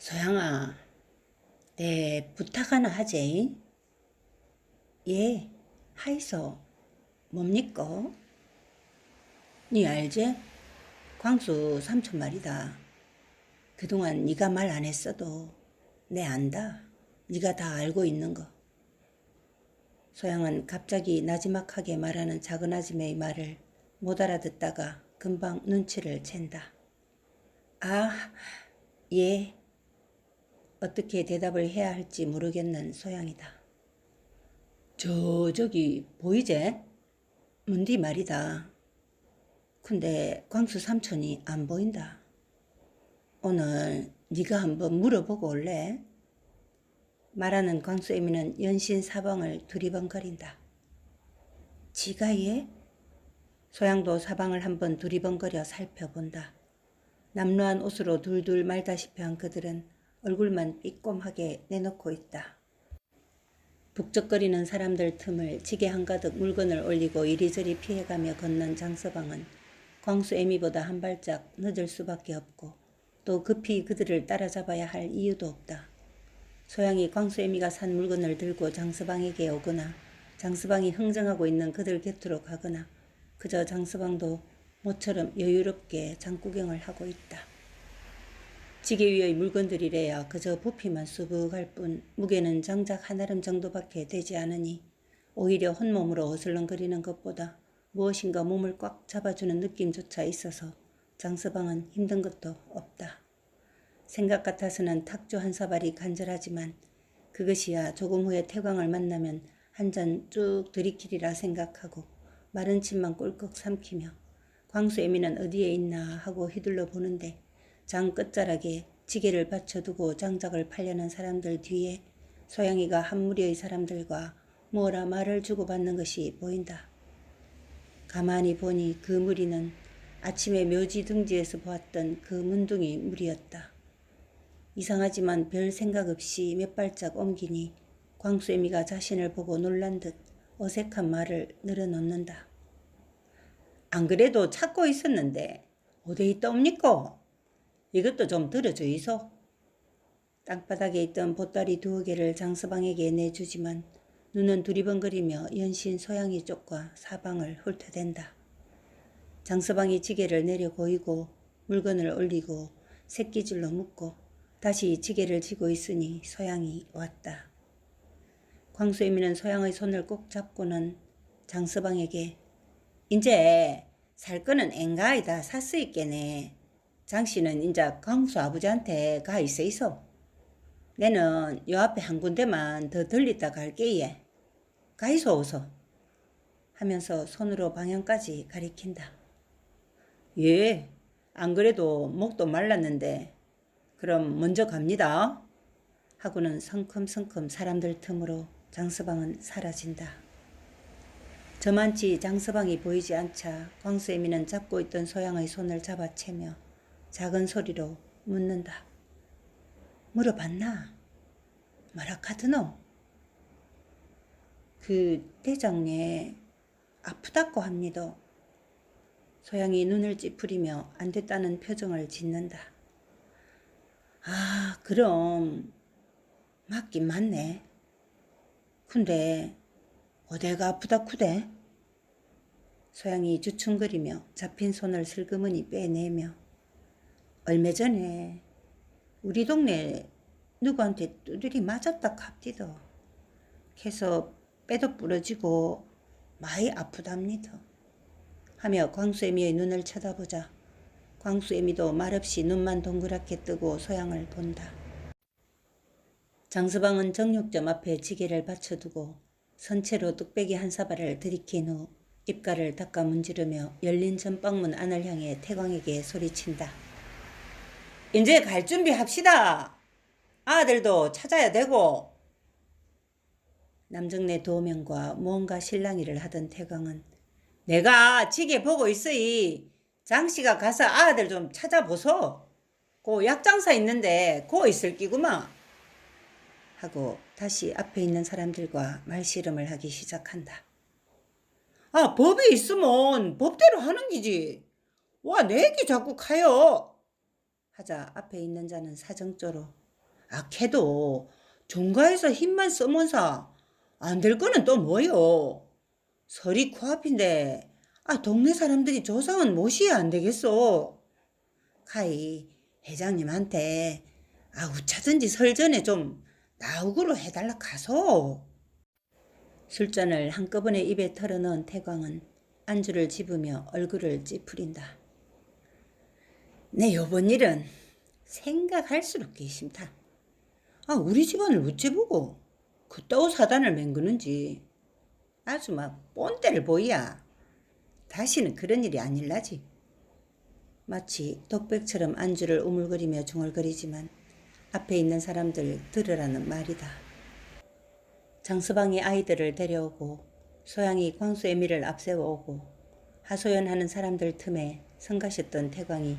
소양아, 내 부탁 하나 하지? 예, 하이소. 뭡니까? 니 알지? 광수 삼촌 말이다. 그동안 네가 말 안 했어도 내 안다. 네가 다 알고 있는 거. 소양은 갑자기 나지막하게 말하는 작은 아줌매의 말을 못 알아듣다가 금방 눈치를 챈다. 아, 예. 어떻게 대답을 해야 할지 모르겠는 소양이다. 저기 보이제? 뭔디 말이다. 근데 광수 삼촌이 안 보인다. 오늘 네가 한번 물어보고 올래? 말하는 광수 애미는 연신 사방을 두리번거린다. 지가 예? 소양도 사방을 한번 두리번거려 살펴본다. 남루한 옷으로 둘둘 말다시피 한 그들은 얼굴만 삐꼼하게 내놓고 있다. 북적거리는 사람들 틈을 지게 한가득 물건을 올리고 이리저리 피해가며 걷는 장서방은 광수 애미보다 한 발짝 늦을 수밖에 없고 또 급히 그들을 따라잡아야 할 이유도 없다. 소양이 광수 애미가 산 물건을 들고 장서방에게 오거나 장서방이 흥정하고 있는 그들 곁으로 가거나 그저 장서방도 모처럼 여유롭게 장구경을 하고 있다. 지게 위의 물건들이래야 그저 부피만 수북할 뿐 무게는 장작 한아름 정도밖에 되지 않으니 오히려 혼몸으로 어슬렁거리는 것보다 무엇인가 몸을 꽉 잡아주는 느낌조차 있어서 장서방은 힘든 것도 없다. 생각 같아서는 탁주 한 사발이 간절하지만 그것이야 조금 후에 태광을 만나면 한 잔 쭉 들이키리라 생각하고 마른 침만 꼴꺽 삼키며 광수 애미는 어디에 있나 하고 휘둘러 보는데 장 끝자락에 지게를 받쳐두고 장작을 팔려는 사람들 뒤에 소양이가 한 무리의 사람들과 뭐라 말을 주고받는 것이 보인다. 가만히 보니 그 무리는 아침에 묘지 등지에서 보았던 그 문둥이 무리였다. 이상하지만 별 생각 없이 몇 발짝 옮기니 광수애미가 자신을 보고 놀란 듯 어색한 말을 늘어놓는다. 안 그래도 찾고 있었는데 어디 있다 옵니까? 이것도 좀 들어주이소. 땅바닥에 있던 보따리 2개를 장서방에게 내주지만 눈은 두리번거리며 연신 소양이 쪽과 사방을 훑어댄다. 장서방이 지게를 내려 고이고 물건을 올리고 새끼줄로 묶고 다시 지게를 쥐고 있으니 소양이 왔다. 광수애미는 소양의 손을 꼭 잡고는 장서방에게 인제 살 거는 앵가이 다 샀으있겠네. 장씨는 인자 광수 아버지한테 가 있어. 내는 요 앞에 한 군데만 더 들리다 갈게예. 가 있어 어서. 하면서 손으로 방향까지 가리킨다. 예, 안 그래도 목도 말랐는데 그럼 먼저 갑니다. 하고는 성큼성큼 사람들 틈으로 장서방은 사라진다. 저만치 장서방이 보이지 않자 광수애미는 잡고 있던 소양의 손을 잡아채며 작은 소리로 묻는다. 물어봤나? 뭐라 카드노? 그 대장내 아프다고 합니다. 소양이 눈을 찌푸리며 안 됐다는 표정을 짓는다. 아, 그럼 맞긴 맞네. 근데 어디가 아프다 쿠대? 소양이 주춤거리며 잡힌 손을 슬그머니 빼내며 얼마 전에 우리 동네 누구한테 두드리 맞았다 갑디더. 캐서 빼도 부러지고 많이 아프답니다. 하며 광수애미의 눈을 쳐다보자 광수애미도 말없이 눈만 동그랗게 뜨고 소양을 본다. 장서방은 정육점 앞에 지게를 받쳐두고 선체로 뚝배기 한 사발을 들이킨 후 입가를 닦아 문지르며 열린 전방문 안을 향해 태광에게 소리친다. 이제 갈 준비합시다. 아들도 찾아야 되고. 남정네 도명과 무언가 실랑이를 하던 태광은 내가 지게 보고 있으이. 장씨가 가서 아들 좀 찾아보소. 고 약장사 있는데 고 있을 끼구만. 하고 다시 앞에 있는 사람들과 말씨름을 하기 시작한다. 아, 법이 있으면 법대로 하는 기지. 와, 내 얘기 자꾸 가요. 하자 앞에 있는 자는 사정조로 걔도 종가에서 힘만 써면서 안 될 거는 또 뭐요? 설이 코앞인데 동네 사람들이 조상은 모시야 안 되겠어. 카이 회장님한테 우차든지 설 전에 좀 나우구로 해달라 가서. 술잔을 한꺼번에 입에 털어넣은 태광은 안주를 집으며 얼굴을 찌푸린다. 내 요번 일은 생각할수록 괘씸다. 우리 집안을 어째 보고 그따위 사단을 맹그는지 아주 막 뻔때를 보이야. 다시는 그런 일이 아닐라지. 마치 독백처럼 안주를 우물거리며 중얼거리지만 앞에 있는 사람들 들으라는 말이다. 장서방이 아이들을 데려오고 소양이 광수애미를 앞세워오고 하소연하는 사람들 틈에 성가셨던 태광이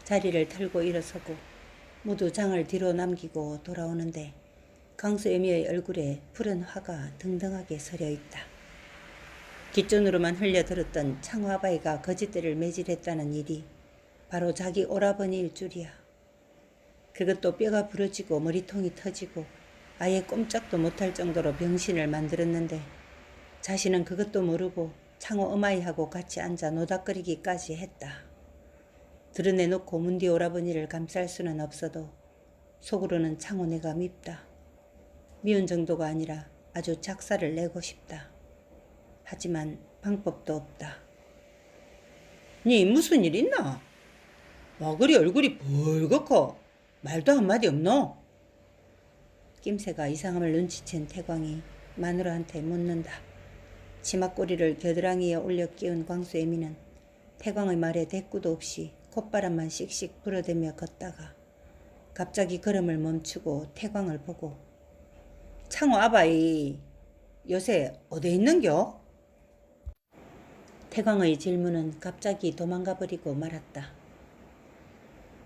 자리를 털고 일어서고 모두 장을 뒤로 남기고 돌아오는데 광수애미의 얼굴에 푸른 화가 등등하게 서려 있다. 귓전으로만 흘려들었던 창화바이가 거짓대를 매질했다는 일이 바로 자기 오라버니일 줄이야. 그것도 뼈가 부러지고 머리통이 터지고 아예 꼼짝도 못할 정도로 병신을 만들었는데 자신은 그것도 모르고 창호 어마이하고 같이 앉아 노닥거리기까지 했다. 드러내놓고 문디 오라버니를 감쌀 수는 없어도 속으로는 창호네가 밉다. 미운 정도가 아니라 아주 작사를 내고 싶다. 하지만 방법도 없다. 니 무슨 일 있나? 와 그리 얼굴이 벌겋고 말도 한마디 없노? 낌새가 이상함을 눈치챈 태광이 마누라한테 묻는다. 치맛꼬리를 겨드랑이에 올려 끼운 광수애미는 태광의 말에 대꾸도 없이 콧바람만 씩씩 불어대며 걷다가 갑자기 걸음을 멈추고 태광을 보고 창호 아바이 요새 어디 있는겨? 태광의 질문은 갑자기 도망가버리고 말았다.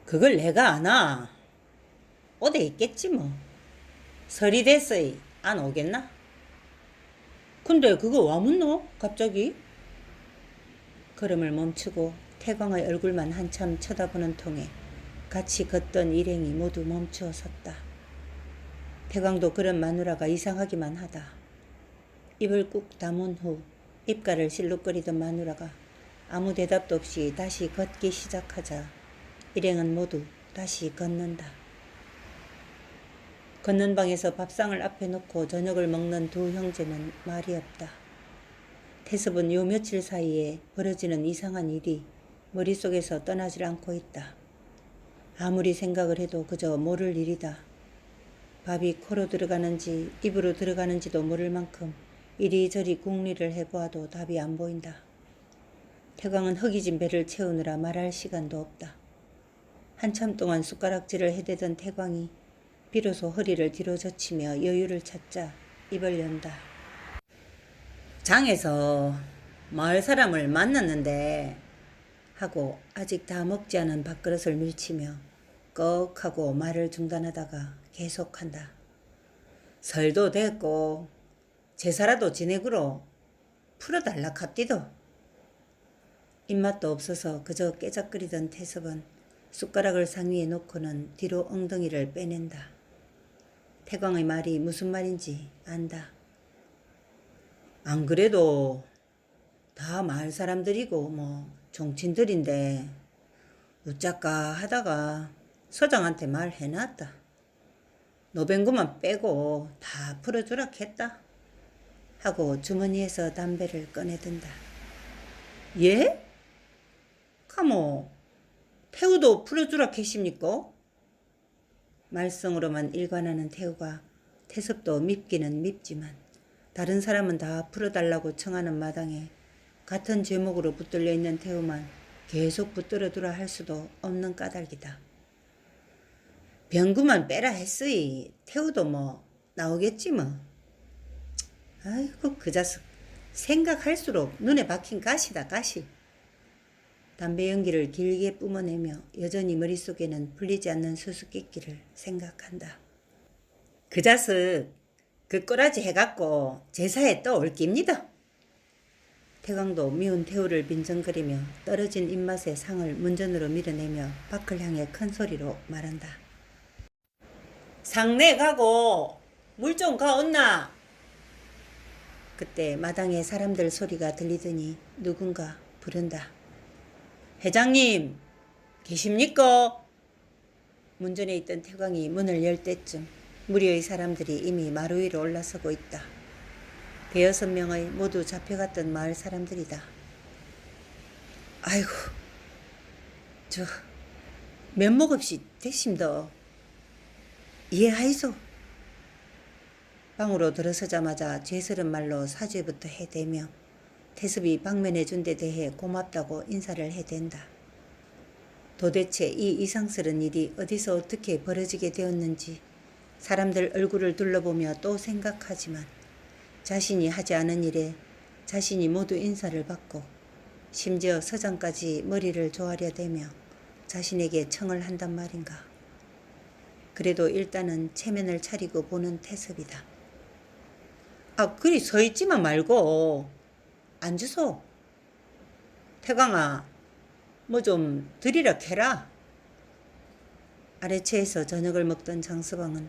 그걸 내가 아나? 어디 있겠지 뭐. 설이 됐어이 안 오겠나? 근데 그거 와 묻노? 갑자기? 걸음을 멈추고 태광의 얼굴만 한참 쳐다보는 통에 같이 걷던 일행이 모두 멈추어 섰다. 태광도 그런 마누라가 이상하기만 하다. 입을 꾹 다문 후 입가를 실룩거리던 마누라가 아무 대답도 없이 다시 걷기 시작하자 일행은 모두 다시 걷는다. 걷는 방에서 밥상을 앞에 놓고 저녁을 먹는 두 형제는 말이 없다. 태섭은 요 며칠 사이에 벌어지는 이상한 일이 머릿속에서 떠나질 않고 있다. 아무리 생각을 해도 그저 모를 일이다. 밥이 코로 들어가는지 입으로 들어가는지도 모를 만큼 이리저리 궁리를 해보아도 답이 안 보인다. 태광은 허기진 배를 채우느라 말할 시간도 없다. 한참 동안 숟가락질을 해대던 태광이 비로소 허리를 뒤로 젖히며 여유를 찾자 입을 연다. 장에서 마을 사람을 만났는데 하고 아직 다 먹지 않은 밥그릇을 밀치며 꺽 하고 말을 중단하다가 계속한다. 설도 됐고 제사라도 지내구로 풀어달라 갑디도. 입맛도 없어서 그저 깨작거리던 태섭은 숟가락을 상위에 놓고는 뒤로 엉덩이를 빼낸다. 태광의 말이 무슨 말인지 안다. 안 그래도 다 마을 사람들이고 뭐 종친들인데 어쩌까 하다가 서장한테 말해놨다. 노뱅구만 빼고 다 풀어주라 했다. 하고 주머니에서 담배를 꺼내든다. 예? 카모 태우도 풀어주라 했습니까? 말썽으로만 일관하는 태우가 태섭도 밉기는 밉지만 다른 사람은 다 풀어달라고 청하는 마당에 같은 제목으로 붙들려 있는 태우만 계속 붙들어두라 할 수도 없는 까닭이다. 병구만 빼라 했으이 태우도 뭐 나오겠지 뭐. 아이고 그 자식 생각할수록 눈에 박힌 가시다 가시. 담배 연기를 길게 뿜어내며 여전히 머릿속에는 풀리지 않는 수수께끼를 생각한다. 그 자식 그 꼬라지 해갖고 제사에 또 올 깁니다. 태광도 미운 태우를 빈정거리며 떨어진 입맛에 상을 문전으로 밀어내며 밖을 향해 큰 소리로 말한다. 상내 가고 물 좀 가온나. 그때 마당에 사람들 소리가 들리더니 누군가 부른다. 회장님 계십니까? 문전에 있던 태광이 문을 열 때쯤 무리의 사람들이 이미 마루 위로 올라서고 있다. 대여섯 명의 모두 잡혀갔던 마을 사람들이다. 아이고, 저 면목 없이 되심더 이해하이소. 방으로 들어서자마자 죄스런 말로 사죄부터 해대며 태습이 방면해준 데 대해 고맙다고 인사를 해댄다. 도대체 이 이상스런 일이 어디서 어떻게 벌어지게 되었는지 사람들 얼굴을 둘러보며 또 생각하지만 자신이 하지 않은 일에 자신이 모두 인사를 받고 심지어 서장까지 머리를 조아려 대며 자신에게 청을 한단 말인가. 그래도 일단은 체면을 차리고 보는 태습이다. 아, 그리 서있지만 말고 앉으소. 태광아, 뭐 좀 드리라 캐라. 아래채에서 저녁을 먹던 장서방은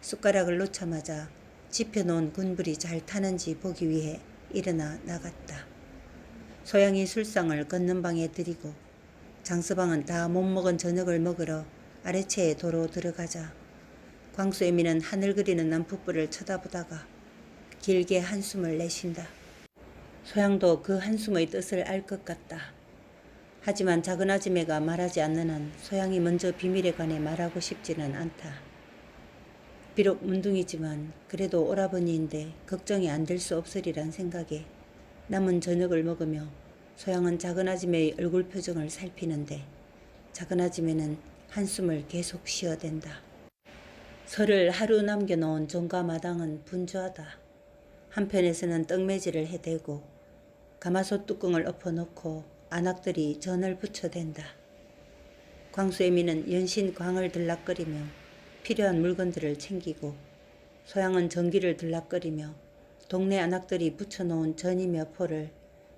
숟가락을 놓자마자 집혀놓은 군불이 잘 타는지 보기 위해 일어나 나갔다. 소양이 술상을 걷는 방에 들이고 장서방은 다 못 먹은 저녁을 먹으러 아래채에 도로 들어가자 광수애미는 하늘 그리는 남풋불을 쳐다보다가 길게 한숨을 내쉰다. 소양도 그 한숨의 뜻을 알 것 같다. 하지만 작은 아지매가 말하지 않는 한 소양이 먼저 비밀에 관해 말하고 싶지는 않다. 비록 문둥이지만 그래도 오라버니인데 걱정이 안 될 수 없으리란 생각에 남은 저녁을 먹으며 소양은 작은 아지매의 얼굴 표정을 살피는데 작은 아지매는 한숨을 계속 쉬어댄다. 설을 하루 남겨놓은 종가 마당은 분주하다. 한편에서는 떡매질을 해대고 가마솥 뚜껑을 엎어놓고 안악들이 전을 붙여댄다. 광수애미는 연신 광을 들락거리며 필요한 물건들을 챙기고 소양은 전기를 들락거리며 동네 안악들이 붙여놓은 전이며 포를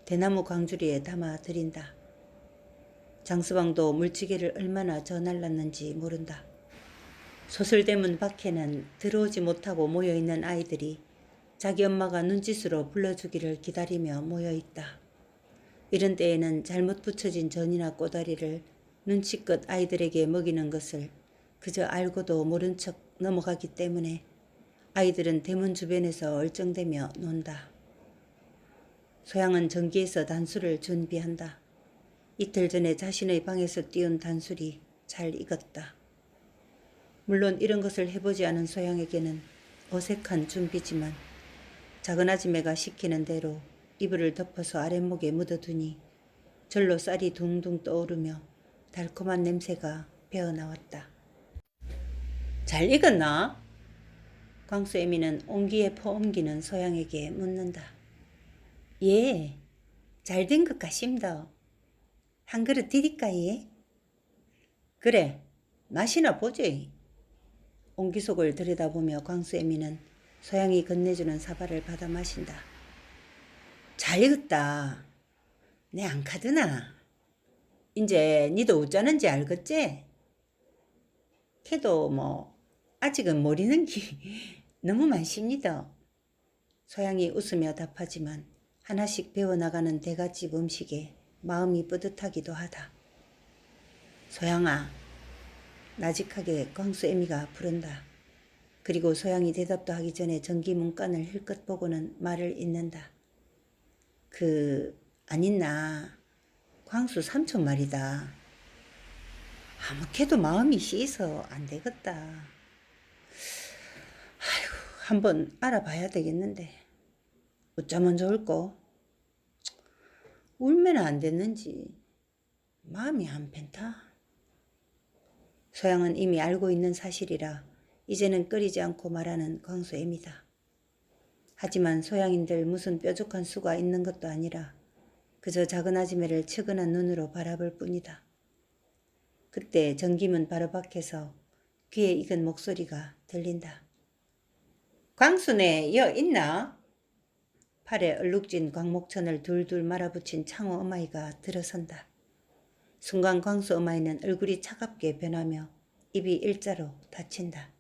대나무 광주리에 담아 들인다. 장서방도 물지개를 얼마나 저날랐는지 모른다. 소설대문 밖에는 들어오지 못하고 모여있는 아이들이 자기 엄마가 눈짓으로 불러주기를 기다리며 모여있다. 이런 때에는 잘못 붙여진 전이나 꼬다리를 눈치껏 아이들에게 먹이는 것을 그저 알고도 모른 척 넘어가기 때문에 아이들은 대문 주변에서 얼쩡대며 논다. 소양은 전기에서 단술을 준비한다. 이틀 전에 자신의 방에서 띄운 단술이 잘 익었다. 물론 이런 것을 해보지 않은 소양에게는 어색한 준비지만 작은 아지매가 시키는 대로 이불을 덮어서 아랫목에 묻어두니 절로 쌀이 둥둥 떠오르며 달콤한 냄새가 배어나왔다. 잘 익었나? 광수애미는 옹기에 퍼옮기는 소양에게 묻는다. 예, 잘 된 것 같습니다. 한 그릇 드릴까 예? 그래, 맛이나 보지. 옹기속을 들여다보며 광수애미는 소양이 건네주는 사발을 받아 마신다. 잘 익었다. 내 안 카드나. 이제 니도 어쩌는지 알겠지? 걔도 뭐 아직은 모르는 게 너무 많습니다. 소양이 웃으며 답하지만 하나씩 배워나가는 대갓집 음식에 마음이 뿌듯하기도 하다. 소양아, 나직하게 광수애미가 부른다. 그리고 소양이 대답도 하기 전에 전기 문간을 힐끗 보고는 말을 잇는다. 안 있나? 광수 삼촌 말이다. 아무캐도 마음이 씻어 안 되겠다. 아이고, 한번 알아봐야 되겠는데 어쩌면 좋을꼬? 울면 안 됐는지 마음이 안 펜타. 소양은 이미 알고 있는 사실이라 이제는 꺼리지 않고 말하는 광수애미다. 하지만 소양인들 무슨 뾰족한 수가 있는 것도 아니라 그저 작은 아지매를 측은한 눈으로 바라볼 뿐이다. 그때 전기문 바로 밖에서 귀에 익은 목소리가 들린다. 광수네 여 있나? 팔에 얼룩진 광목천을 둘둘 말아붙인 창호 어마이가 들어선다. 순간 광수 어마이는 얼굴이 차갑게 변하며 입이 일자로 닫힌다.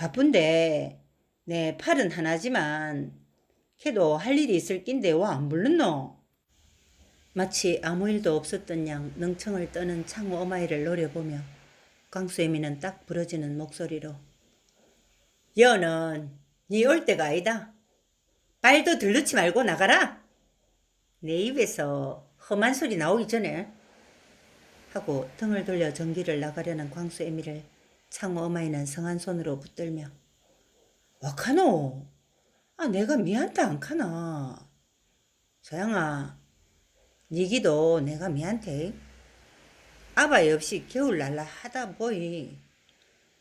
바쁜데 내 팔은 하나지만 걔도 할 일이 있을 낀데 와 안 불렀노? 마치 아무 일도 없었던 양 능청을 떠는 창호 어마이를 노려보며 광수애미는 딱 부러지는 목소리로 여는 니 올 때가 아니다. 발도 들르지 말고 나가라. 내 입에서 험한 소리 나오기 전에 하고 등을 돌려 전기를 나가려는 광수애미를 창호 어마이는 성한 손으로 붙들며 와카노 내가 미안타 안카나. 소양아 니 기도 내가 미안테. 아바이 없이 겨울 날라 하다 보이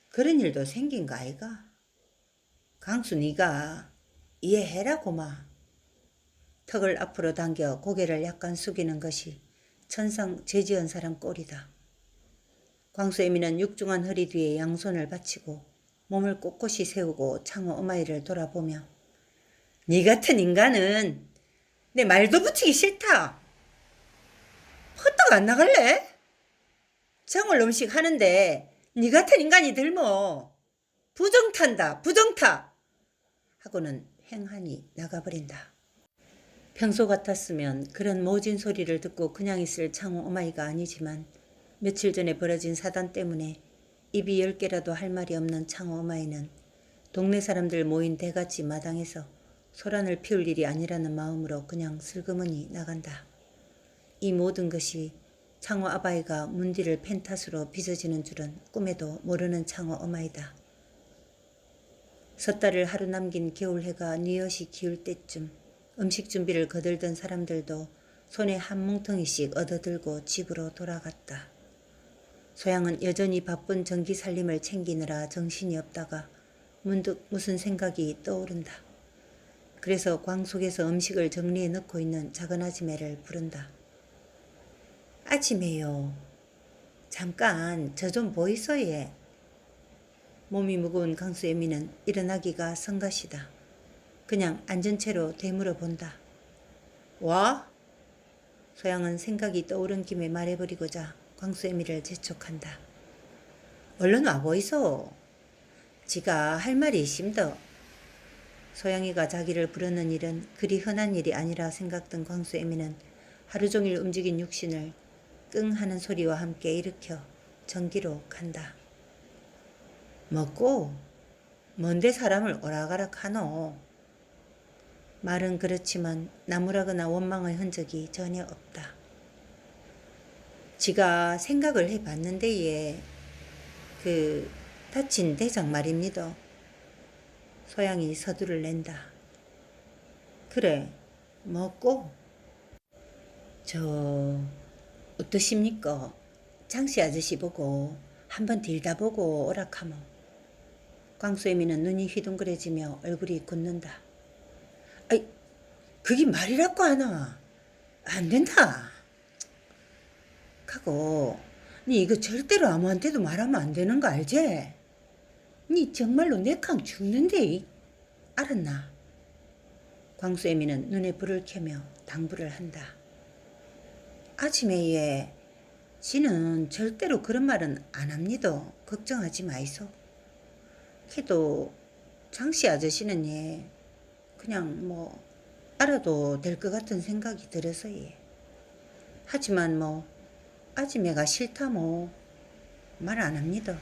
그런 일도 생긴 거 아이가? 강수 니가 이해해라 고마. 턱을 앞으로 당겨 고개를 약간 숙이는 것이 천상 죄지은 사람 꼴이다. 광수애미는 육중한 허리 뒤에 양손을 받치고 몸을 꼿꼿이 세우고 창호 어마이를 돌아보며 니 같은 인간은 내 말도 붙이기 싫다. 헛다가 안 나갈래? 정월 음식 하는데 니 같은 인간이 들모 부정탄다 부정타 하고는 행하니 나가버린다. 평소 같았으면 그런 모진 소리를 듣고 그냥 있을 창호 어마이가 아니지만 며칠 전에 벌어진 사단 때문에 입이 10개라도 할 말이 없는 창호 어마이는 동네 사람들 모인 대갓집 마당에서 소란을 피울 일이 아니라는 마음으로 그냥 슬그머니 나간다. 이 모든 것이 창호 아바이가 문디를 펜타스로 빚어지는 줄은 꿈에도 모르는 창호 어마이다. 섣달을 하루 남긴 겨울해가 뉘엿이 기울 때쯤 음식 준비를 거들던 사람들도 손에 한 뭉텅이씩 얻어들고 집으로 돌아갔다. 소양은 여전히 바쁜 전기 살림을 챙기느라 정신이 없다가 문득 무슨 생각이 떠오른다. 그래서 광 속에서 음식을 정리해 넣고 있는 작은 아지매를 부른다. 아지매요. 잠깐 저 좀 보이소 예. 몸이 무거운 강수애미는 일어나기가 성가시다. 그냥 앉은 채로 되물어 본다. 와? 소양은 생각이 떠오른 김에 말해버리고자 광수애미를 재촉한다. 얼른 와보이소. 지가 할 말이 있심더. 소양이가 자기를 부르는 일은 그리 흔한 일이 아니라 생각던 광수애미는 하루 종일 움직인 육신을 끙 하는 소리와 함께 일으켜 전기로 간다. 먹고 뭔데 사람을 오락가락 하노. 말은 그렇지만 나무라거나 원망의 흔적이 전혀 없다. 지가 생각을 해봤는데 다친 대장 말입니다. 소양이 서두를 낸다. 그래 먹고 어떠십니까? 장씨 아저씨 보고 한번 딜다 보고 오락하모. 광수애미는 눈이 휘둥그레지며 얼굴이 굳는다. 아이 그게 말이라고 하나. 안 된다. 하고 니 이거 절대로 아무한테도 말하면 안 되는 거 알지? 니 정말로 내캉 죽는데 알았나? 광수애미는 눈에 불을 켜며 당부를 한다. 아침에 지는 절대로 그런 말은 안 합니다. 걱정하지 마이소. 걔도 장씨 아저씨는 그냥 알아도 될 것 같은 생각이 들어서 하지만 아지매가 싫다 말 안 합니다.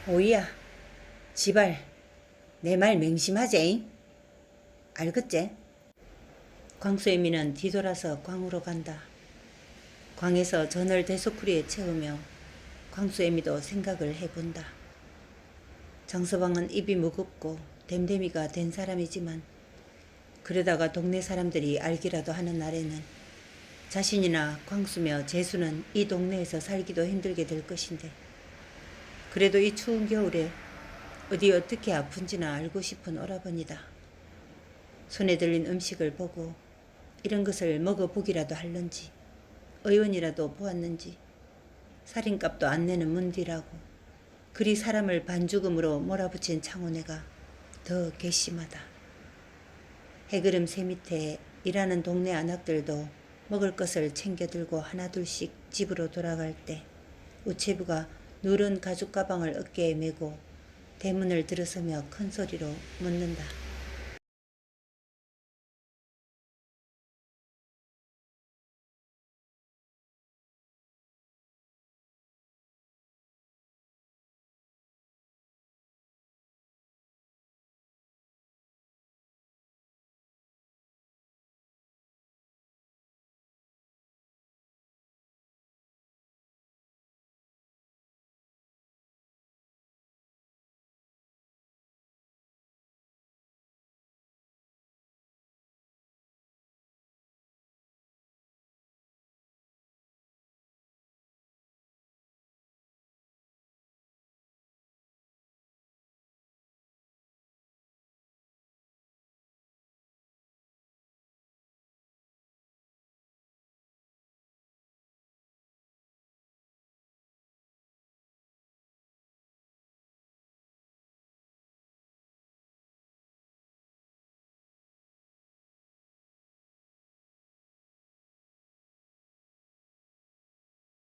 오이야 지발 내 말 맹심하제. 알겠제? 광수애미는 뒤돌아서 광으로 간다. 광에서 전을 대소쿠리에 채우며 광수애미도 생각을 해본다. 장서방은 입이 무겁고 댐댐이가 된 사람이지만 그러다가 동네 사람들이 알기라도 하는 날에는 자신이나 광수며 재수는 이 동네에서 살기도 힘들게 될 것인데 그래도 이 추운 겨울에 어디 어떻게 아픈지나 알고 싶은 오라버니다. 손에 들린 음식을 보고 이런 것을 먹어보기라도 할런지 의원이라도 보았는지 살인값도 안 내는 문디라고 그리 사람을 반죽음으로 몰아붙인 창호네가 더 괘씸하다. 해그름 새 밑에 일하는 동네 안악들도 먹을 것을 챙겨들고 하나둘씩 집으로 돌아갈 때 우체부가 누런 가죽 가방을 어깨에 메고 대문을 들어서며 큰 소리로 묻는다.